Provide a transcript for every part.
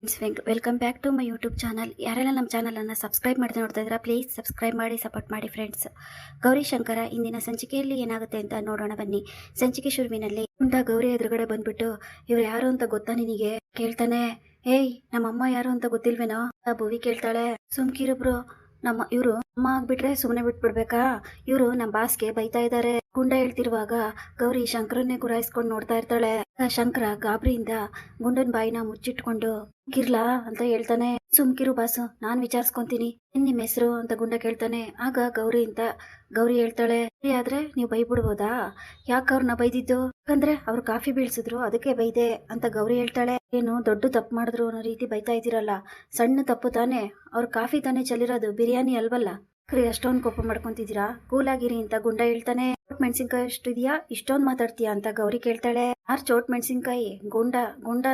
Welcome back to my YouTube channel. ಯಾರೆಲ್ಲ ನಮ್ಮ ಚಾನಲನ್ನು ಸಬ್ಸ್ಕ್ರೈಬ್ ಮಾಡಿ ನೋಡ್ತಾ ಇದ್ದೀರಾ, ಪ್ಲೀಸ್ ಸಬ್ಸ್ಕ್ರೈಬ್ ಮಾಡಿ, ಸಪೋರ್ಟ್ ಮಾಡಿ ಫ್ರೆಂಡ್ಸ್. ಗೌರಿ ಶಂಕರ ಇಂದಿನ ಸಂಚಿಕೆಯಲ್ಲಿ ಏನಾಗುತ್ತೆ ಅಂತ ನೋಡೋಣ ಬನ್ನಿ. ಸಂಚಿಕೆ ಶುರುವಿನಲ್ಲಿ ಉಂಟ ಗೌರಿ ಎದುರುಗಡೆ ಬಂದ್ಬಿಟ್ಟು, ಇವ್ರು ಯಾರು ಅಂತ ಗೊತ್ತಾ ನಿನಗೆ ಕೇಳ್ತಾನೆ. ಏಯ್, ನಮ್ಮಮ್ಮ ಯಾರು ಅಂತ ಗೊತ್ತಿಲ್ವೇನೋ? ಭುವಿ ಕೇಳ್ತಾಳೆ. ಸುಮ್ಕಿರೊಬ್ರು, ಇವರು ಅಮ್ಮ ಆಗ್ಬಿಟ್ರೆ ಸುಮ್ಮನೆ ಬಿಟ್ಬಿಡ್ಬೇಕಾ? ಇವರು ನಮ್ಮ ಬಾಸ್ಗೆ ಬೈತಾ ಇದ್ದಾರೆ. ಗುಂಡ ಹೇಳ್ತಿರುವಾಗ ಗೌರಿ ಶಂಕರನ್ನೇ ಗುರಾಯಿಸ್ಕೊಂಡು ನೋಡ್ತಾ ಇರ್ತಾಳೆ. ಶಂಕರ ಗಾಬರಿಯಿಂದ ಗುಂಡನ್ ಬಾಯಿನ ಮುಚ್ಚಿಟ್ಕೊಂಡು ಕಿರ್ಲಾ ಅಂತ ಹೇಳ್ತಾನೆ. ಸುಮ್ಕಿರು ಬಾಸು, ನಾನ್ ವಿಚಾರಿಸ್ಕೊಂತೀನಿ, ನಿಮ್ಮ ಹೆಸರು ಅಂತ ಗುಂಡ ಕೇಳ್ತಾನೆ. ಆಗ ಗೌರಿ ಹೇಳ್ತಾಳೆ, ಆದ್ರೆ ನೀವು ಬೈಬಿಡ್ಬೋದಾ? ಯಾಕೆ ಅವ್ರನ್ನ ಬೈದಿದ್ದು? ಯಾಕಂದ್ರೆ ಅವ್ರು ಕಾಫಿ ಬೀಳ್ಸಿದ್ರು, ಅದಕ್ಕೆ ಬೈದೆ ಅಂತ ಗೌರಿ ಹೇಳ್ತಾಳೆ. ಏನು ದೊಡ್ಡ ತಪ್ಪು ಮಾಡಿದ್ರು ಅನ್ನೋ ರೀತಿ ಬೈತಾ ಇದ್ದೀರಲ್ಲ, ಸಣ್ಣ ತಪ್ಪು ತಾನೇ, ಅವ್ರ ಕಾಫಿ ತಾನೇ ಚೆಲ್ಲಿರೋದು, ಬಿರಿಯಾನಿ ಅಲ್ವಲ್ಲ. ಅಷ್ಟೊಂದು ಕೋಪ ಮಾಡ್ಕೊಂತಿದ್ದೀರಾ, ಕೂಲಾಗಿರಿ ಅಂತ ಗುಂಡ ಹೇಳ್ತಾನೆ. ಮೆಣಸಿನ್ಕಾಯಿ ಎಷ್ಟು ಇದೆಯಾ, ಇಷ್ಟೊಂದು ಮಾತಾಡ್ತೀಯಾ ಅಂತ ಗೌರಿ ಕೇಳ್ತಾಳೆ. ಯಾರ್ ಚೋಟ್ ಮೆಣಸಿನ್ಕಾಯಿ? ಗುಂಡ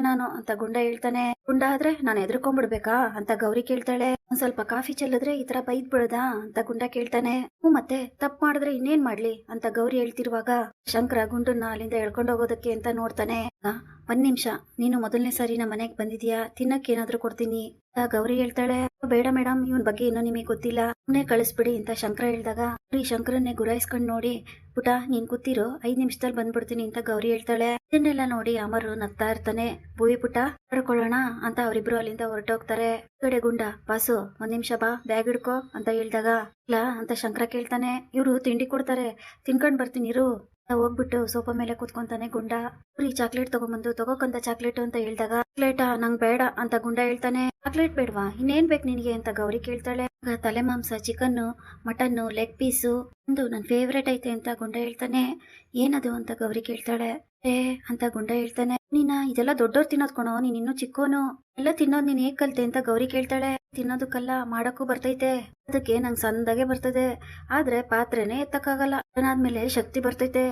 ನಾನು ಅಂತ ಗುಂಡ ಹೇಳ್ತಾನೆ. ಗುಂಡ ಆದ್ರೆ ನಾನು ಎದ್ರಕೊಂಡ್ಬಿಡ್ಬೇಕಾ ಅಂತ ಗೌರಿ ಕೇಳ್ತಾಳೆ. ಒಂದ್ ಸ್ವಲ್ಪ ಕಾಫಿ ಚೆಲ್ಲಿದ್ರೆ ಈ ತರ ಬೈದ್ ಬಿಡದಾ ಅಂತ ಗುಂಡ ಕೇಳ್ತಾನೆ. ಮತ್ತೆ ತಪ್ಪು ಮಾಡಿದ್ರೆ ಇನ್ನೇನ್ ಮಾಡ್ಲಿ ಅಂತ ಗೌರಿ ಹೇಳ್ತಿರುವಾಗ ಶಂಕರ ಗುಂಡನ್ನ ಅಲ್ಲಿಂದ ಎಳ್ಕೊಂಡು ಹೋಗೋದಕ್ಕೆ ಅಂತ ನೋಡ್ತಾನೆ. ಒಂದ್ ನಿಮಿಷ, ನೀನು ಮೊದಲನೇ ಸಾರಿ ನಮ್ಮ ಮನೆಗೆ ಬಂದಿದ್ಯಾ, ತಿನ್ನಕ್ಕೆ ಏನಾದ್ರೂ ಕೊಡ್ತೀನಿ. ಗೌರಿ ಹೇಳ್ತಾಳೆ, ಬೇಡ ಮೇಡಮ್, ಇವನ್ ಬಗ್ಗೆ ಇನ್ನೂ ನಿಮಗೆ ಗೊತ್ತಿಲ್ಲ, ಸುಮ್ಮನೆ ಕಳಿಸ್ಬಿಡಿ ಅಂತ ಶಂಕರ ಹೇಳಿದಾಗ ಶಂಕರನ್ನೇ ಗುರಾಯಿಸ್ಕೊಂಡ್ ನೋಡಿ, ಪುಟ ನೀನ್ ಕೂತಿರೋ, 5 ನಿಮಿಷದಲ್ಲಿ ಬಂದ್ಬಿಡ್ತೀನಿ ಅಂತ ಗೌರಿ ಹೇಳ್ತಾಳೆ. ಇದನ್ನೆಲ್ಲ ನೋಡಿ ಅಮರು ನಗ್ತಾ ಇರ್ತಾನೆ. ಭುವಿ ಪುಟ ಕಳ್ಕೊಳ್ಳೋಣ ಅಂತ ಅವರಿಬ್ರು ಅಲ್ಲಿಂದ ಹೊರಟೋಗ್ತಾರೆ. ಕಡೆ ಗುಂಡ, ಬಾಸು ಒಂದ್ ನಿಮಿಷ ಬಾ, ಬ್ಯಾಗ್ ಹಿಡ್ಕೋ ಅಂತ ಹೇಳಿದಾಗ ಇಲ್ಲ ಅಂತ ಶಂಕರ ಕೇಳ್ತಾನೆ. ಇವ್ರು ತಿಂಡಿ ಕೊಡ್ತಾರೆ, ತಿನ್ಕೊಂಡ್ ಬರ್ತೀನಿ ಇರು. ಹೋಗ್ಬಿಟ್ಟು ಸೋಫಾ ಮೇಲೆ ಕೂತ್ಕೊಂತಾನೆ ಗುಂಡ. ಚಾಕ್ಲೇಟ್ ತಗೊಂಬಂದು ತಗೋಕಂತ ಚಾಕ್ಲೇಟ್ ಅಂತ ಹೇಳಿದಾಗ ಚಾಕ್ಲೇಟಾ ನಂಗ್ ಬೇಡ ಅಂತ ಗುಂಡ ಹೇಳ್ತಾನೆ. ಚಾಕ್ಲೇಟ್ ಬೇಡವಾ, ಇನ್ನೇನ್ ಬೇಕು ನಿನಗೆ ಅಂತ ಗೌರಿ ಕೇಳ್ತಾಳೆ. ತಲೆ ಮಾಂಸ, ಚಿಕನ್ನು, ಮಟನ್ನು, ಲೆಗ್ ಪೀಸು ಒಂದು ನನ್ ಫೇವ್ರೇಟ್ ಐತೆ ಅಂತ ಗುಂಡ ಹೇಳ್ತಾನೆ. ಏನದು ಅಂತ ಗೌರಿ ಕೇಳ್ತಾಳೆ. ಅಂತ ಗುಂಡ ಹೇಳ್ತಾನೆ, ನೀನ ಇದೆಲ್ಲ ದೊಡ್ಡೋರ್ ತಿನ್ನೋದ್ ಕೊಣೋ, ನೀನ್ ಇನ್ನೂ ಚಿಕ್ಕೋನು, ಎಲ್ಲ ತಿನ್ನೋದ್ ನೀನ್ ಹೇಗ್ ಕಲ್ತೆ ಅಂತ ಗೌರಿ ಕೇಳ್ತಾಳೆ. ತಿನ್ನೋದಕ್ಕಲ್ಲ, ಮಾಡಕ್ಕೂ ಬರ್ತೈತೆ, ಅದಕ್ಕೆ ನಂಗ್ ಸಂದಾಗೆ ಬರ್ತದೆ, ಆದ್ರೆ ಪಾತ್ರೆನೇ ಎತ್ತಕ್ಕಾಗಲ್ಲ, ಅದಾದ್ಮೇಲೆ ಶಕ್ತಿ ಬರ್ತೈತೆ,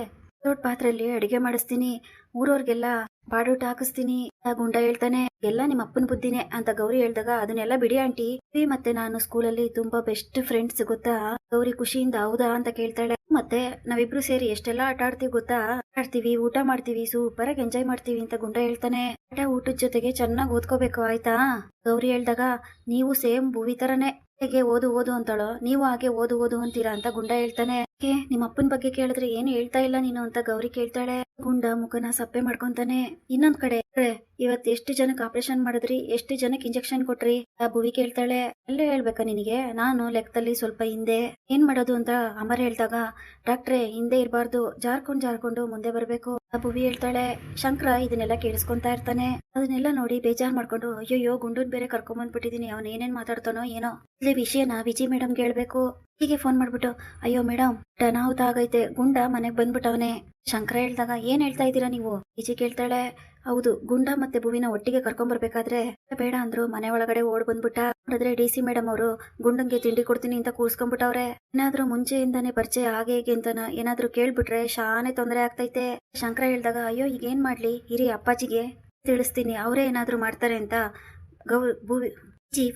ದೊಡ್ಡ ಪಾತ್ರೆಯಲ್ಲಿ ಅಡಿಗೆ ಮಾಡಿಸ್ತೀನಿ, ಊರವ್ರಿಗೆಲ್ಲ ಬಾಡೂಟ ಹಾಕಿಸ್ತೀನಿ. ಗುಂಡ ಹೇಳ್ತಾನೆ, ಎಲ್ಲ ನಿಮ್ಮ ಅಪ್ಪನ ಬುದ್ಧಿನೇ ಅಂತ ಗೌರಿ ಹೇಳ್ದಾಗ ಅದನ್ನೆಲ್ಲ ಬಿಡಿ ಆಂಟಿ, ಮತ್ತೆ ನಾನು ಸ್ಕೂಲಲ್ಲಿ ತುಂಬಾ ಬೆಸ್ಟ್ ಫ್ರೆಂಡ್ಸ್ ಗೊತ್ತಾ? ಗೌರಿ ಖುಷಿಯಿಂದ ಹೌದಾ ಅಂತ ಕೇಳ್ತಾಳೆ. ಮತ್ತೆ ನಾವಿಬ್ರು ಸೇರಿ ಎಷ್ಟೆಲ್ಲಾ ಆಟ ಆಡ್ತೀವಿ ಗೊತ್ತಾ? ಆಡ್ತೀವಿ, ಊಟ ಮಾಡ್ತೀವಿ, ಸೂಪರ್ ಆಗಿ ಎಂಜಾಯ್ ಮಾಡ್ತೀವಿ ಅಂತ ಗುಂಡ ಹೇಳ್ತಾನೆ. ಊಟದ ಜೊತೆಗೆ ಚೆನ್ನಾಗಿ ಓದ್ಕೋಬೇಕು ಆಯ್ತಾ? ಗೌರಿ ಹೇಳ್ದಾಗ ನೀವು ಸೇಮ್ ಭೂವಿ ತರನೇ, ಹೇಗೆ ಓದು ಅಂತಾಳೋ ನೀವು ಹಾಗೆ ಓದು ಅಂತೀರಾ ಅಂತ ಗುಂಡ ಹೇಳ್ತಾನೆ. ನಿಮ್ಮ ಅಪ್ಪನ ಬಗ್ಗೆ ಕೇಳಿದ್ರೆ ಏನು ಹೇಳ್ತಾ ಇಲ್ಲ ನೀನು ಅಂತ ಗೌರಿ ಕೇಳ್ತಾಳೆ. ಗುಂಡ ಮುಖನ ಸಪ್ಪೆ ಮಾಡ್ಕೊಂತಾನೆ. ಇನ್ನೊಂದ್ ಕಡೆ ಇವತ್ ಎಷ್ಟು ಜನಕ್ಕೆ ಆಪರೇಷನ್ ಮಾಡಿದ್ರಿ, ಎಷ್ಟು ಜನಕ್ಕೆ ಇಂಜೆಕ್ಷನ್ ಕೊಟ್ರಿ? ಭುವಿ ಕೇಳ್ತಾಳೆ. ಅಲ್ಲೇ ಹೇಳ್ಬೇಕಾ ನಿನಗೆ, ನಾನು ಲೆಕ್ಕದಲ್ಲಿ ಸ್ವಲ್ಪ ಹಿಂದೆ, ಏನ್ ಮಾಡೋದು ಅಂತ ಅಮರ್ ಹೇಳ್ದಾಗ ಡಾಕ್ಟ್ರೆ ಹಿಂದೆ ಇರಬಾರ್ದು, ಜಾರ್ಕೊಂಡು ಮುಂದೆ ಬರ್ಬೇಕು. ಭುವಿ ಹೇಳ್ತಾಳೆ. ಶಂಕರ ಇದನ್ನೆಲ್ಲ ಕೇಳಿಸ್ಕೊಂತಾ ಇರ್ತಾನೆ. ಅದನ್ನೆಲ್ಲ ನೋಡಿ ಬೇಜಾರ್ ಮಾಡ್ಕೊಂಡು, ಅಯ್ಯೋ ಗುಂಡನ್ ಬೇರೆ ಕರ್ಕೊಂಡ್ ಬಂದ್ಬಿಟ್ಟಿದೀನಿ, ಅವ್ನ ಏನೇನ್ ಮಾತಾಡ್ತಾನೋ ಏನೋ, ಇಲ್ಲಿ ವಿಷಯನ ವಿಜಯ್ ಮೇಡಮ್ಗೆ ಹೇಳ್ಬೇಕು. ಹೀಗೆ ಫೋನ್ ಮಾಡ್ಬಿಟ್ಟು, ಅಯ್ಯೋ ಮೇಡಮ್ ಅನಾಹುತ ಆಗೈತೆ, ಗುಂಡ ಮನೆಗ್ ಬಂದ್ಬಿಟ್ಟವನೆ. ಶಂಕರ ಹೇಳ್ದಾಗ ಏನ್ ಹೇಳ್ತಾ ಇದ್ದೀರಾ ನೀವು? ವಿಜಯ್ ಕೇಳ್ತಾಳೆ. ಹೌದು, ಗುಂಡ ಮತ್ತೆ ಭುವಿನ ಒಟ್ಟಿಗೆ ಕರ್ಕೊಂಡ್ ಬರ್ಬೇಕಾದ್ರೆ ಬೇಡ ಅಂದ್ರು, ಮನೆ ಒಳಗಡೆ ಓಡ್ ಬಂದ್ಬಿಟ್ಟ. ನೋಡಿದ್ರೆ DC ಮೇಡಮ್ ಅವರು ಗುಂಡಂಗೆ ತಿಂಡಿ ಕೊಡ್ತೀನಿ ಅಂತ ಕೂರ್ಸ್ಕೊಂಡ್ಬಿಟ್ಟವ್ರೆ. ಏನಾದ್ರೂ ಮುಂಚೆಯಿಂದಾನೆ ಪರಿಚಯ ಹಾಗೆ ಹೇಗೆ ಅಂತನ ಏನಾದ್ರೂ ಕೇಳ್ಬಿಟ್ರೆ ಶಾನೆ ತೊಂದರೆ ಆಗ್ತೈತೆ. ಶಂಕರ ಹೇಳ್ದಾಗ ಅಯ್ಯೋ ಈಗ ಏನ್ ಮಾಡ್ಲಿ, ಹಿರಿ ಅಪ್ಪಾಜಿಗೆ ತಿಳಿಸ್ತೀನಿ, ಅವರೇ ಏನಾದ್ರೂ ಮಾಡ್ತಾರೆ ಅಂತ ಭುವಿ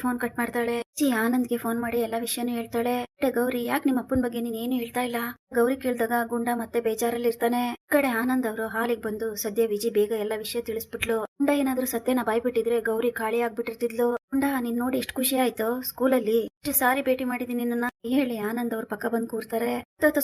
ಫೋನ್ ಕಟ್ ಮಾಡ್ತಾಳೆ. ಆನಂದ್ಗೆ ಫೋನ್ ಮಾಡಿ ಎಲ್ಲಾ ವಿಷಯನೂ ಹೇಳ್ತಾಳೆ. ಗೌರಿ, ಯಾಕೆ ನಿಮ್ಮ ಅಪ್ಪನ ಬಗ್ಗೆ ನೀನ್ ಏನು ಹೇಳ್ತಾ ಇಲ್ಲ? ಗೌರಿ ಕೇಳ್ದಾಗ ಗುಂಡ ಮತ್ತೆ ಬೇಜಾರಲ್ಲಿ ಇರ್ತಾನೆ. ಕಡೆ ಆನಂದ್ ಅವರು ಹಾಲಿಗೆ ಬಂದು ಸದ್ಯ ವಿಜಿ ಬೇಗ ಎಲ್ಲಾ ವಿಷಯ ತಿಳಿಸ್ಬಿಟ್ಲು. ಗುಂಡ ಏನಾದ್ರೂ ಸತ್ಯನ ಬಾಯ್ಬಿಟ್ಟಿದ್ರೆ ಗೌರಿ ಖಾಲಿ ಆಗ್ಬಿಟ್ಟಿರ್ತಿದ್ಲು. ಗುಂಡ ನಿನ್ ನೋಡಿ ಎಷ್ಟು ಖುಷಿ ಆಯ್ತು, ಸ್ಕೂಲಲ್ಲಿ ಎಷ್ಟು ಸಾರಿ ಭೇಟಿ ಮಾಡಿದೀನಿ ನಿನ್ನ ಹೇಳಿ ಆನಂದ್ ಅವ್ರ ಪಕ್ಕ ಬಂದ್ ಕೂರ್ತಾರೆ.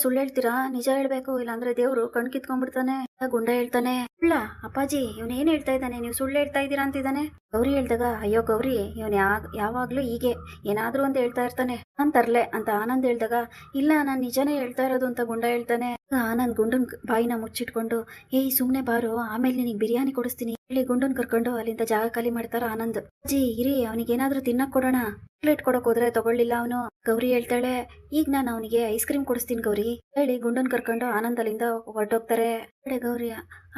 ಸುಳ್ಳು ಹೇಳ್ತೀರಾ, ನಿಜ ಹೇಳ್ಬೇಕು, ಇಲ್ಲಾಂದ್ರೆ ದೇವ್ರು ಕಣ್ ಕಿತ್ಕೊಂಡ್ಬಿಡ್ತಾನೆ. ಗುಂಡ ಹೇಳ್ತಾನೆ, ಇಲ್ಲ ಅಪ್ಪಾಜಿ ಇವನ್ ಏನ್ ಹೇಳ್ತಾ ಇದ್ದಾನೆ, ನೀವು ಸುಳ್ಳು ಹೇಳ್ತಾ ಇದ್ದೀರಾ ಅಂತಿದ್ದಾನೆ. ಗೌರಿ ಹೇಳ್ದಾಗ ಅಯ್ಯೋ ಗೌರಿ, ಇವನ್ ಯಾವಾಗ್ಲೂ ಹೀಗೆ ಏನಾದ್ರೂ ಅಂತ ಹೇಳ್ತಾ ಇರ್ತಾನೆ, ನಾನ್ ತರ್ಲೆ ಅಂತ ಆನಂದ್ ಹೇಳ್ದಾಗ ಇಲ್ಲ ನಾನ್ ನಿಜನೇ ಹೇಳ್ತಾ ಇರೋದು ಅಂತ ಗುಂಡ ಹೇಳ್ತಾನೆ. ಆನಂದ್ ಗುಂಡನ್ ಬಾಯಿನ ಮುಚ್ಚಿಟ್ಕೊಂಡು, ಏಯ್ ಸುಮ್ನೆ ಬಾರು, ಆಮೇಲೆ ನಿನಗೆ ಬಿರಿಯಾನಿ ಕೊಡಿಸ್ತೀನಿ ಹೇಳಿ ಗುಂಡನ್ ಕರ್ಕೊಂಡು ಅಲ್ಲಿಂದ ಜಾಗ ಖಾಲಿ ಮಾಡ್ತಾರ ಆನಂದ್. ಇರಿ ಅವನಿಗೆ ಏನಾದ್ರೂ ತಿನ್ನಕ್ ಕೊಡೋಣ. ಚಾಕ್ಲೇಟ್ ಕೊಡಕ್ ಹೋದ್ರೆ ತಗೊಳ್ಳಿಲ್ಲ ಅವನು. ಗೌರಿ ಹೇಳ್ತಾಳೆ, ಈಗ ನಾನು ಅವನಿಗೆ ಐಸ್ ಕ್ರೀಮ್ ಕೊಡಿಸ್ತೀನಿ ಗೌರಿ ಹೇಳಿ ಗುಂಡನ್ ಕರ್ಕೊಂಡು ಆನಂದ್ ಅಲ್ಲಿಂದ ಹೊರಟೋಗ್ತಾರೆ. ಗೌರಿ,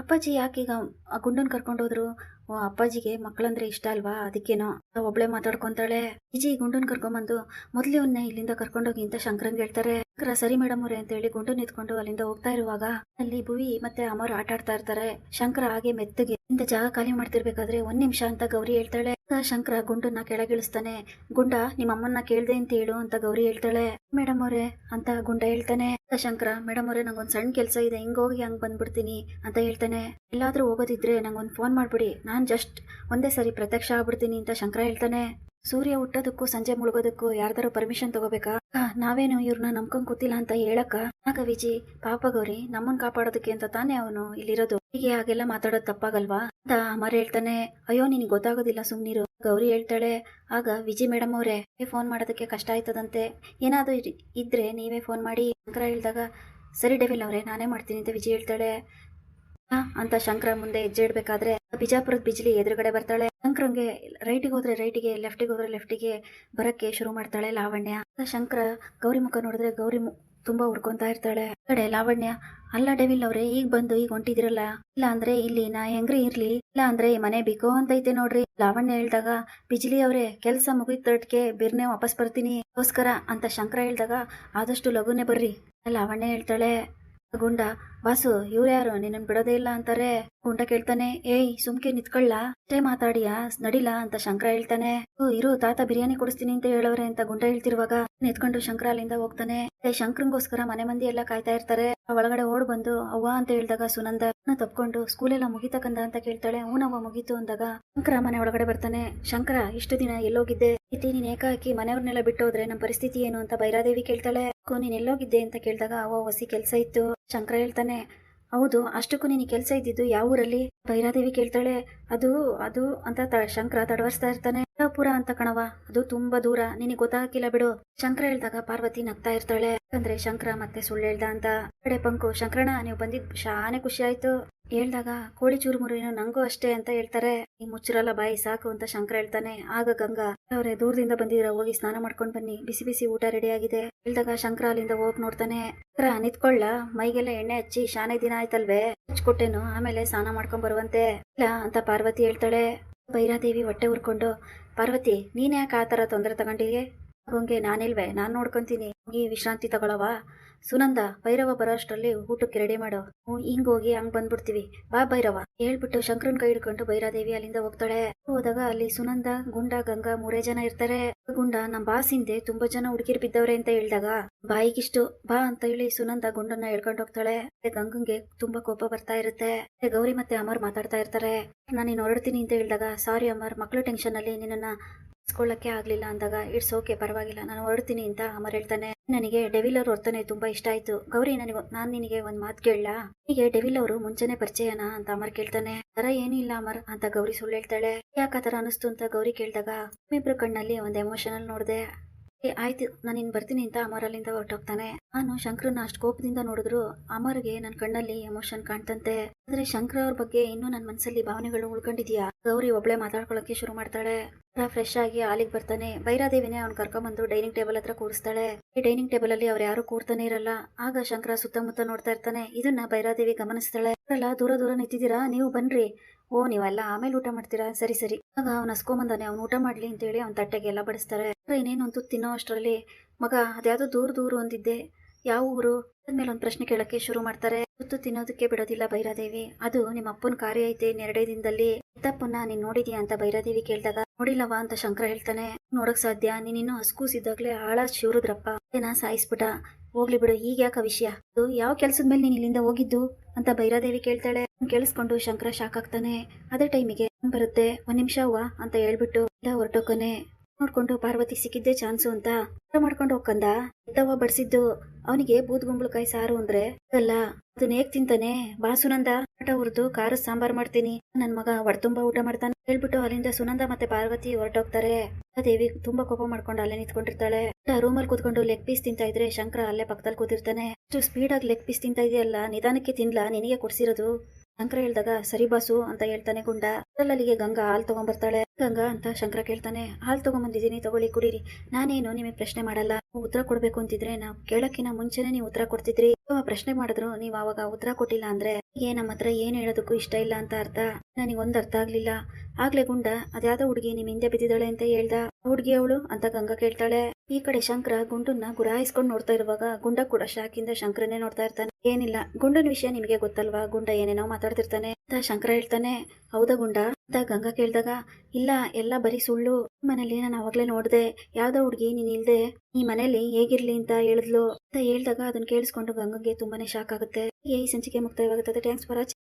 ಅಪ್ಪಾಜಿ ಯಾಕೀಗ ಆ ಗುಂಡನ್ ಕರ್ಕೊಂಡು ಹೋದ್ರು? ಓ ಅಪ್ಪಾಜಿಗೆ ಮಕ್ಕಳಂದ್ರೆ ಇಷ್ಟ ಅಲ್ವಾ, ಅದಕ್ಕೇನೋ ಒಬ್ಳೆ ಮಾತಾಡ್ಕೊಂತಾಳೆ. ವಿಜಿ ಗುಂಡನ್ ಕರ್ಕೊಂಬಂದು ಮೊದ್ಲು ಅವನ್ನ ಇಲ್ಲಿಂದ ಕರ್ಕೊಂಡೋಗಿ ಅಂತ ಶಂಕರಂಗ್ ಹೇಳ್ತಾರೆ. ಸರಿ ಮೇಡಮ್ ಅವ್ರೆ ಅಂತ ಹೇಳಿ ಗುಂಡನ್ ಎತ್ಕೊಂಡು ಅಲ್ಲಿಂದ ಹೋಗ್ತಾ ಇರುವಾಗ ಅಲ್ಲಿ ಭುವಿ ಮತ್ತೆ ಅಮರ್ ಆಟ ಆಡ್ತಾ ಇರ್ತಾರೆ. ಶಂಕರ ಹಾಗೆ ಮೆತ್ತಗೆ ಇಂದ ಜಾಗ ಖಾಲಿ ಮಾಡ್ತಿರ್ಬೇಕಾದ್ರೆ 1 ನಿಮಿಷ ಅಂತ ಗೌರಿ ಹೇಳ್ತಾಳೆ. ಶಂಕರ ಗುಂಡನ್ನ ಕೆಳಗಿಳಿಸ್ತಾನೆ. ಗುಂಡ ನಿಮ್ಮ ಅಮ್ಮನ್ನ ಕೇಳ್ದೆ ಅಂತ ಹೇಳು ಅಂತ ಗೌರಿ ಹೇಳ್ತಾಳೆ. ಮೇಡಮ್ ಅವರೇ ಅಂತ ಗುಂಡ ಹೇಳ್ತಾನೆ. ಶಂಕರ ಮೇಡಮ್ ಅವರೇ ನಂಗೊಂದು ಸಣ್ಣ ಕೆಲಸ ಇದೆ, ಹಿಂಗೋಗಿ ಹಂಗೆ ಬಂದ್ಬಿಡ್ತೀನಿ ಅಂತ ಹೇಳ್ತಾನೆ. ಎಲ್ಲಾದ್ರೂ ಹೋಗೋದಿದ್ರೆ ನಂಗೊಂದು ಫೋನ್ ಮಾಡ್ಬಿಡಿ, ನಾನು ಜಸ್ಟ್ ಒಂದೇ ಸರಿ ಪ್ರತ್ಯಕ್ಷ ಆಗ್ಬಿಡ್ತೀನಿ ಅಂತ ಶಂಕರ ಹೇಳ್ತಾನೆ. ಸೂರ್ಯ ಹುಟ್ಟೋದಕ್ಕೂ ಸಂಜೆ ಮುಳುಗೋದಕ್ಕೂ ಯಾರ್ದಾರು ಪರ್ಮಿಷನ್ ತಗೋಬೇಕಾ? ನಾವೇನು ಇವ್ರನ್ನ ನಂಬ್ಕೊಂಡ್ ಕೂತಿಲ್ಲ ಅಂತ ಹೇಳಕ್ಕ? ಆಗ ವಿಜಿ, ಪಾಪ ಗೌರಿ ನಮ್ಮನ್ ಕಾಪಾಡೋದಕ್ಕೆ ಅಂತ ತಾನೇ ಅವನು ಇಲ್ಲಿರೋದು, ಹೀಗೆ ಹಾಗೆಲ್ಲ ಮಾತಾಡೋದು ತಪ್ಪಾಗಲ್ವಾ ಅಂತ ಅಮರ್ ಹೇಳ್ತಾನೆ. ಅಯ್ಯೋ ನಿನಗೆ ಗೊತ್ತಾಗೋದಿಲ್ಲ, ಸುಮ್ನಿರು ಗೌರಿ ಹೇಳ್ತಾಳೆ. ಆಗ ವಿಜಿ, ಮೇಡಮ್ ಅವರೇ ಫೋನ್ ಮಾಡೋದಕ್ಕೆ ಕಷ್ಟ ಆಯ್ತದಂತೆ, ಏನಾದ್ರು ಇದ್ರೆ ನೀವೇ ಫೋನ್ ಮಾಡಿ ಶಂಕರ ಹೇಳಿದಾಗ. ಸರಿ ಡೆವಿಲ್ ಅವರೇ ನಾನೇ ಮಾಡ್ತೀನಿ ಅಂತ ವಿಜಿ ಹೇಳ್ತಾಳೆ. ಅಂತ ಶಂಕರ ಮುಂದೆ ಹೆಜ್ಜೆ ಇಡ್ಬೇಕಾದ್ರೆ ಬಿಜಾಪುರದ ಬಿಜ್ಲಿ ಎದುರುಗಡೆ ಬರ್ತಾಳೆ. ಶಂಕರಂಗೆ ರೈಟಿಗೆ ಹೋದ್ರೆ ರೈಟಿಗೆ, ಲೆಫ್ಟಿಗೆ ಹೋದ್ರೆ ಲೆಫ್ಟಿಗೆ ಬರಕ್ಕೆ ಶುರು ಮಾಡ್ತಾಳೆ ಲಾವಣ್ಯ. ಶಂಕರ ಗೌರಿ ಮುಖ ನೋಡಿದ್ರೆ ಗೌರಿ ತುಂಬಾ ಹುಡ್ಕೊಂತಾ ಇರ್ತಾಳೆ. ಕಡೆ ಲಾವಣ್ಯ, ಅಲ್ಲ ಡೆವಿಲ್ ಅವ್ರೆ ಈಗ ಬಂದು ಈಗ ಹೊಂಟಿದಿರಲ್ಲ, ಇಲ್ಲ ಅಂದ್ರೆ ಇಲ್ಲಿ ನಾ ಹೆಂಗ್ರಿ ಇರ್ಲಿ, ಇಲ್ಲ ಅಂದ್ರೆ ಈ ಮನೆ ಬಿಕೋ ಅಂತೈತೆ ನೋಡ್ರಿ. ಲಾವಣ್ಯ ಹೇಳ್ದಾಗ ಬಿಜ್ಲಿ ಅವ್ರೆ ಕೆಲಸ ಮುಗಿತಟ್ಗೆ ಬಿರ್ನೆ ವಾಪಸ್ ಬರ್ತೀನಿ ಗೋಸ್ಕರ ಅಂತ ಶಂಕರ ಹೇಳ್ದಾಗ ಆದಷ್ಟು ಲಘುನೆ ಬರ್ರಿ ಲಾವಣ್ಯ ಹೇಳ್ತಾಳೆ. ಗುಂಡ, ವಾಸು ಇವ್ರು ಯಾರು ನಿನ್ನನ್ ಬಿಡೋದೇ ಇಲ್ಲ ಅಂತಾರೆ. ಗುಂಡ ಕೇಳ್ತಾನೆ, ಏಯ್ ಸುಮ್ಕೆ ನಿತ್ಕೊಳ್ಳ, ಅಷ್ಟೇ ಮಾತಾಡಿಯಾ ನಡಿಲ್ಲ ಅಂತ ಶಂಕರ ಹೇಳ್ತಾನೆ. ಇರು ತಾತ ಬಿರಿಯಾನಿ ಕೊಡಿಸ್ತೀನಿ ಅಂತ ಹೇಳೋರೆ ಅಂತ ಗುಂಡ ಹೇಳ್ತಿರುವಾಗ ನಿತ್ಕೊಂಡು ಶಂಕರ ಅಲ್ಲಿಂದ ಹೋಗ್ತಾನೆ. ಶಂಕರಂಗೋಸ್ಕರ ಮನೆ ಮಂದಿ ಎಲ್ಲ ಕಾಯ್ತಾ ಇರ್ತಾರೆ. ಒಳಗಡೆ ಓಡ್ ಬಂದು ಅವ್ವ ಅಂತ ಹೇಳಿದಾಗ ಸುನಂದ ತಪ್ಕೊಂಡು ಸ್ಕೂಲೆಲ್ಲ ಮುಗಿತಕಂದ ಅಂತ ಕೇಳ್ತಾಳೆ. ಹೂನವ್ವ ಮುಗೀತು ಅಂದಾಗ ಶಂಕರ ಮನೆ ಒಳಗಡೆ ಬರ್ತಾನೆ. ಶಂಕರ ಇಷ್ಟು ದಿನ ಎಲ್ಲೋಗಿದ್ದೆ, ನೀನ್ ಏಕಾಕಿ ಮನೆಯವ್ರನ್ನೆಲ್ಲ ಬಿಟ್ಟು ಹೋದ್ರೆ ನಮ್ಮ ಪರಿಸ್ಥಿತಿ ಏನು ಅಂತ ಬೈರಾದೇವಿ ಕೇಳ್ತಾಳೆ. ನೀನ್ ಎಲ್ಲೋಗಿದ್ದೆ ಅಂತ ಕೇಳಿದಾಗ ಅವ್ವ ಹೊಸಿ ಕೆಲ್ಸ ಇತ್ತು. ಶಂಕರ ಹೇಳ್ತಾನೆ, ಹೌದು ಅಷ್ಟಕ್ಕೂ ನೀನು ಕೆಲಸ ಇದ್ದಿದ್ದು ಯಾವ ಊರಲ್ಲಿ? ಬೈರಾದೇವಿ ಕೇಳ್ತಾಳೆ. ಅದು ಅದು ಅಂತ ಶಂಕರ ತಡವರ್ಸ್ತಾ ಇರ್ತಾನೆ. ಪುರ ಅಂತ ಕಣವ, ಅದು ತುಂಬಾ ದೂರ, ನಿನಗೆ ಗೊತ್ತಾಗಿಲ್ಲ ಬಿಡು. ಶಂಕರ ಹೇಳ್ದಾಗ ಪಾರ್ವತಿ ನಗ್ತಾ ಇರ್ತಾಳೆ. ಅಂದ್ರೆ ಶಂಕರ ಮತ್ತೆ ಸುಳ್ಳು ಹೇಳ್ದ ಅಂತ. ಕಡೆ ಪಂಕು, ಶಂಕರಣ್ಣ ನೀವು ಬಂದಿದ್ ಶಾನೆ ಖುಷಿ ಆಯ್ತು ಹೇಳ್ದಾಗ ಕೋಳಿ ಚೂರುಮುರು ಏನೋ ನಂಗೂ ಅಷ್ಟೇ ಅಂತ ಹೇಳ್ತಾರೆ. ಈ ಮುಚ್ಚುರಲ್ಲ ಬಾಯಿ ಸಾಕು ಅಂತ ಶಂಕರ ಹೇಳ್ತಾನೆ. ಆಗ ಗಂಗಾ, ಅವ್ರೆ ದೂರದಿಂದ ಬಂದಿದ್ರ, ಹೋಗಿ ಸ್ನಾನ ಮಾಡ್ಕೊಂಡ್ ಬನ್ನಿ, ಬಿಸಿ ಬಿಸಿ ಊಟ ರೆಡಿ ಆಗಿದೆ ಹೇಳ್ದಾಗ ಶಂಕರ ಅಲ್ಲಿಂದ ಹೋಗ್ ನೋಡ್ತಾನೆ. ಶಂಕರ ನಿತ್ಕೊಳ್ಳ, ಮೈಗೆಲ್ಲ ಎಣ್ಣೆ ಹಚ್ಚಿ ಶಾನೆ ದಿನ ಆಯ್ತಲ್ವೇ, ಹಚ್ಕೊಟ್ಟೇನು ಆಮೇಲೆ ಸ್ನಾನ ಮಾಡ್ಕೊಂಡ್ ಬರುವಂತೆ ಇಲ್ಲ ಅಂತ ಪಾರ್ವತಿ ಹೇಳ್ತಾಳೆ. ಬೈರಾದೇವಿ ಹೊಟ್ಟೆ ಉರ್ಕೊಂಡು, ಪಾರ್ವತಿ ನೀನ್ ಯಾಕೆ ಆತರ ತೊಂದರೆ ತಗೊಂಡಿಗೆ? ಹಂಗೆ ನಾನಿಲ್ವೇ, ನಾನ್ ನೋಡ್ಕೊಂತೀನಿ, ಹೋಗಿ ವಿಶ್ರಾಂತಿ ತಗೊಳವ. ಸುನಂದ ಭೈರವ ಬರೋ ಅಷ್ಟರಲ್ಲಿ ಊಟಕ್ಕೆ ರೆಡಿ ಮಾಡೋ, ಹಿಂಗೋಗಿ ಹಂಗ್ ಬಂದ್ಬಿಡ್ತೀವಿ ಬಾ ಭೈರವ ಹೇಳ್ಬಿಟ್ಟು ಶಂಕರನ್ ಕೈ ಹಿಡ್ಕೊಂಡು ಬೈರಾದೇವಿ ಅಲ್ಲಿಂದ ಹೋಗ್ತಾಳೆ. ಹೋದಾಗ ಅಲ್ಲಿ ಸುನಂದ, ಗುಂಡ, ಗಂಗಾ 3 ಜನ ಇರ್ತಾರೆ. ಗುಂಡ, ನಮ್ ಬಾಸ್ ಹಿಂದೆ ತುಂಬಾ ಜನ ಹುಡುಗಿರ್ ಬಿದ್ದವ್ರೆ ಅಂತ ಹೇಳಿದಾಗ ಬಾಯಿಗಿಷ್ಟು ಬಾ ಅಂತ ಹೇಳಿ ಸುನಂದ ಗುಂಡನ್ನ ಹೇಳ್ಕೊಂಡು ಹೋಗ್ತಾಳೆ. ಗಂಗಂಗೆ ತುಂಬಾ ಕೋಪ ಬರ್ತಾ ಇರುತ್ತೆ. ಗೌರಿ ಮತ್ತೆ ಅಮರ್ ಮಾತಾಡ್ತಾ ಇರ್ತಾರೆ. ನಾನು ಹೊರಡ್ತೀನಿ ಅಂತ ಹೇಳಿದಾಗ, ಸಾರಿ ಅಮರ್, ಮಕ್ಳು ಟೆನ್ಷನ್ ಅಲ್ಲಿ ನಿನ್ನ ಕೊಳ್ಳಕ್ಕೆ ಆಗ್ಲಿಲ್ಲ ಅಂದಾಗ, ಇಟ್ಸ್ ಓಕೆ ಪರವಾಗಿಲ್ಲ ನಾನು ಹೊರಡ್ತೀನಿ ಅಂತ ಅಮರ್ ಹೇಳ್ತಾನೆ. ನನಗೆ ಡೆವಿಲ್ ಅವ್ರ ವರ್ತನೆ ತುಂಬಾ ಇಷ್ಟ ಆಯ್ತು ಗೌರಿ, ನಾನ್ ನಿನಗೆ ಒಂದ್ ಮಾತು ಕೇಳಲಾ? ಹೀಗೆ ಡೆವಿಲ್ ಅವರು ಮುಂಚೆನೆ ಪರಿಚಯನಾ ಅಂತ ಅಮರ್ ಕೇಳ್ತಾನೆ. ತರ ಏನೂ ಇಲ್ಲ ಅಮರ್ ಅಂತ ಗೌರಿ ಸುಳ್ಳು ಹೇಳ್ತಾಳೆ. ಯಾಕತರ ಅನಿಸ್ತು ಅಂತ ಗೌರಿ ಕೇಳಿದಾಗ ಇಬ್ರು ಕಣ್ಣಲ್ಲಿ ಒಂದ್ ಎಮೋಷನಲ್ ನೋಡ್ದೆ. ಆಯ್ತು ನಾನು ಇನ್ ಬರ್ತೀನಿ ಅಂತ ಅಮರ್ ಅಲ್ಲಿಂದ ಹೊರಟೋಗ್ತಾನೆ. ನಾನು ಶಂಕರನ್ನ ಅಷ್ಟು ಕೋಪದಿಂದ ನೋಡಿದ್ರು ಅಮರ್ಗೆ ನನ್ ಕಣ್ಣಲ್ಲಿ ಎಮೋಷನ್ ಕಾಣ್ತಂತೆ. ಆದ್ರೆ ಶಂಕರ ಅವ್ರ ಬಗ್ಗೆ ಇನ್ನೂ ನನ್ ಮನ್ಸಲ್ಲಿ ಭಾವನೆಗಳು ಉಳ್ಕೊಂಡಿದ್ಯಾ? ಗೌರಿ ಒಬ್ಳೆ ಮಾತಾಡ್ಕೊಳಕ್ಕೆ ಶುರು ಮಾಡ್ತಾಳೆ. ಫ್ರೆಶ್ ಆಗಿ ಹಾಲಿಗೆ ಬರ್ತಾನೆ. ಬೈರಾದೇವಿನೇ ಅವ್ನ್ ಕರ್ಕೊಂಡ್ಬಂದು ಡೈನಿಂಗ್ ಟೇಬಲ್ ಹತ್ರ ಕೂರಿಸ್ತಾಳೆ. ಈ ಡೈನಿಂಗ್ ಟೇಬಲ್ ಅಲ್ಲಿ ಅವ್ರು ಯಾರು ಕೂರ್ತಾನೆ ಇರಲ್ಲ. ಆಗ ಶಂಕರ ಸುತ್ತಮುತ್ತ ನೋಡ್ತಾ ಇರ್ತಾನೆ. ಇದನ್ನ ಬೈರಾದೇವಿ ಗಮನಿಸ್ತಾಳೆ. ಅಲ್ಲ ದೂರ ದೂರ ನಿಂತಿದ್ದೀರಾ, ನೀವು ಬನ್ರಿ. ಓ ನೀವೆಲ್ಲ ಆಮೇಲೆ ಊಟ ಮಾಡ್ತೀರಾ, ಸರಿ ಸರಿ. ಆಗ ಅವ್ನ ಹಸ್ಕೊಂಬಂದಾನೆ, ಅವ್ನು ಊಟ ಮಾಡ್ಲಿ ಅಂತೇಳಿ ಅವ್ನ ತಟ್ಟೆಗೆ ಎಲ್ಲ ಬಡಿಸ್ತಾರೆ. ಇನ್ನೇನೊಂದು ತಿನ್ನೋ ಅಷ್ಟರಲ್ಲಿ, ಮಗ ಅದ್ಯಾವುದೋ ದೂರ ದೂರ ಅಂದಿದ್ದೆ, ಯಾವ ಊರು ಆದ್ಮೇಲೆ ಒಂದ್ ಪ್ರಶ್ನೆ ಕೇಳಕ್ಕೆ ಶುರು ಮಾಡ್ತಾರೆ. ತುತ್ತು ತಿನ್ನೋದಕ್ಕೆ ಬಿಡೋದಿಲ್ಲ ಬೈರಾದೇವಿ. ಅದು ನಿಮ್ಮ ಅಪ್ಪನ ಕಾರ್ಯ ಐತೆ 2 ದಿನದಲ್ಲಿ, ತಪ್ಪನ್ನ ನೀನ್ ನೋಡಿದ್ಯಾ ಅಂತ ಬೈರಾದೇವಿ ಕೇಳಿದಾಗ, ನೋಡಿಲ್ಲವಾ ಅಂತ ಶಂಕರ ಹೇಳ್ತಾನೆ. ನೋಡಕ್ ಸಾಧ್ಯ, ನೀನಿನ್ನು ಹಸ್ಕೂಸಿದ್ದಾಗ್ಲೇ ಆಳ ಶಿವರುದ್ರಪ್ಪ ನಾ ಸಾಯಿಸ್ಬಿಟ. ಹೋಗ್ಲಿ ಬಿಡು, ಈಗ ಯಾಕ ವಿಷಯ, ಅದು ಯಾವ ಕೆಲ್ಸದ ಮೇಲೆ ನೀನ್ ಇಲ್ಲಿಂದ ಹೋಗಿದ್ದು ಅಂತ ಬೈರಾದೇವಿ ಕೇಳ್ತಾಳೆ. ಕೇಳಿಸ್ಕೊಂಡು ಶಂಕರ ಶಾಕ್ ಆಗ್ತಾನೆ. ಅದೇ ಟೈಮಿಗೆ ಬರುತ್ತೆ. 1 ನಿಮಿಷ ಅವ್ವ ಅಂತ ಹೇಳ್ಬಿಟ್ಟು ಹೊರಟೋಕನೆ. ನೋಡ್ಕೊಂಡು ಪಾರ್ವತಿ ಸಿಕ್ಕಿದ್ದೆ ಚಾನ್ಸು ಅಂತ ಮಾಡ್ಕೊಂಡು ಹೋಗ್ಕಂದ. ಇದ್ದವ ಬಡ್ಸಿದ್ದು ಅವನಿಗೆ ಬೂದ್ಗುಂಬಳಕಾಯಿ ಸಾರು ಅಂದ್ರೆ ಅಲ್ಲ, ಅದನ್ನ ಹೇಗ್ ತಿಂತಾನೆ? ಬಾ ಸುನಂದ, ಊಟ ಹುರಿದು ಖಾರ ಸಾಂಬಾರ್ ಮಾಡ್ತೀನಿ, ನನ್ ಮಗ ಹೊಡ್ತುಂಬಾ ಊಟ ಮಾಡ್ತಾನೆ ಹೇಳ್ಬಿಟ್ಟು ಅಲ್ಲಿಂದ ಸುನಂದ ಮತ್ತೆ ಪಾರ್ವತಿ ಹೊರಟೋಗ್ತಾರೆ. ದೇವಿ ತುಂಬಾ ಕೋಪ ಮಾಡ್ಕೊಂಡು ಅಲ್ಲೇ ನಿಂತ್ಕೊಂಡಿರ್ತಾಳೆ. ರೂಮಲ್ಲಿ ಕೂತ್ಕೊಂಡು ಲೆಗ್ ಪೀಸ್ ತಿಂತಾ ಇದ್ರೆ ಶಂಕರ ಅಲ್ಲೇ ಪಕ್ಕದಲ್ಲಿ ಕೂತಿರ್ತಾನೆ. ಅಷ್ಟು ಸ್ಪೀಡ್ ಆಗಿ ಲೆಗ್ ಪೀಸ್ ತಿಂತಾ ಇದೆಯಲ್ಲ, ನಿಧಾನಕ್ಕೆ ತಿನ್ಲಾ, ನಿನಗೆ ಕೊಡ್ಸಿರೋದು ಶಂಕರ ಹೇಳ್ದಾಗ ಸರಿ ಬಾಸು ಅಂತ ಹೇಳ್ತಾನೆ ಗುಂಡ. ಅಲ್ಲಿಗೆ ಗಂಗಾ ಹಾಲು ತಗೊಂಡ್ಬರ್ತಾಳೆ. ಗಂಗಾ ಅಂತ ಶಂಕರ ಕೇಳ್ತಾನೆ, ಹಾಲು ತಗೊಂಬಂದಿದ್ದೀನಿ ತಗೊಳ್ಳಿ ಕುಡೀರಿ. ನಾನೇನು ನಿಮಗೆ ಪ್ರಶ್ನೆ ಮಾಡಲ್ಲ, ಉತ್ತರ ಕೊಡ್ಬೇಕು ಅಂತಿದ್ರೆ ನಾವು ಕೇಳಕ್ಕಿನ ಮುಂಚೆನೆ ನೀವು ಉತ್ತರ ಕೊಡ್ತಿದ್ರಿ. ಪ್ರಶ್ನೆ ಮಾಡಿದ್ರು ನೀವ್ ಅವಾಗ ಉತ್ತರ ಕೊಟ್ಟಿಲ್ಲ ಅಂದ್ರೆ ನಮ್ಮ ಹತ್ರ ಏನ್ ಹೇಳೋದಕ್ಕೂ ಇಷ್ಟ ಇಲ್ಲ ಅಂತ ಅರ್ಥ. ನನಗೊಂದು ಅರ್ಥ ಆಗ್ಲಿಲ್ಲ. ಆಗ್ಲೇ ಗುಂಡ ಅದ್ಯಾವುದೋ ಹುಡುಗಿ ನಿಮ್ ಹಿಂದೆ ಬಿದ್ದಿದ್ದಾಳೆ ಅಂತ ಹೇಳ್ದ, ಹುಡುಗಿ ಅವಳು ಅಂತ ಗಂಗಾ ಕೇಳ್ತಾಳೆ. ಈ ಕಡೆ ಶಂಕರ ಗುಂಡನ್ನ ಗುರಾಯಿಸ್ಕೊಂಡು ನೋಡ್ತಾ ಇರುವಾಗ ಗುಂಡ ಕೂಡ ಶಾಕಿಂದ ಶಂಕರನ್ನೇ ನೋಡ್ತಾ ಇರ್ತಾನೆ. ಏನಿಲ್ಲ, ಗುಂಡನ ವಿಷಯ ನಿಮಗೆ ಗೊತ್ತಲ್ವಾ, ಗುಂಡ ಏನೇನೋ ಮಾತಾಡ್ತಿರ್ತಾನೆ ಅಂತ ಶಂಕರ ಹೇಳ್ತಾನೆ. ಹೌದಾ ಗುಂಡ, ಅಂತ ಗಂಗಾ ಕೇಳಿದಾಗ, ಇಲ್ಲ ಎಲ್ಲ ಬರೀ ಸುಳ್ಳು. ಮನೇಲಿ ನಾನು ಅವಾಗಲೇ ನೋಡಿದೆ, ಯಾವುದೋ ಹುಡುಗಿ ನೀನು ಇಲ್ಲದೆ ಈ ಮನೇಲಿ ಹೇಗಿರ್ಲಿ ಅಂತ ಹೇಳಿದ್ಲು ಅಂತ ಹೇಳಿದಾಗ ಅದನ್ನ ಕೇಳಿಸ್ಕೊಂಡು ಗಂಗಂಗೆ ತುಂಬಾನೇ ಶಾಕ್ ಆಗುತ್ತೆ. ಈ ಸಂಚಿಕೆ ಮುಕ್ತಾಯವಾಗುತ್ತದೆ. Thanks for watching.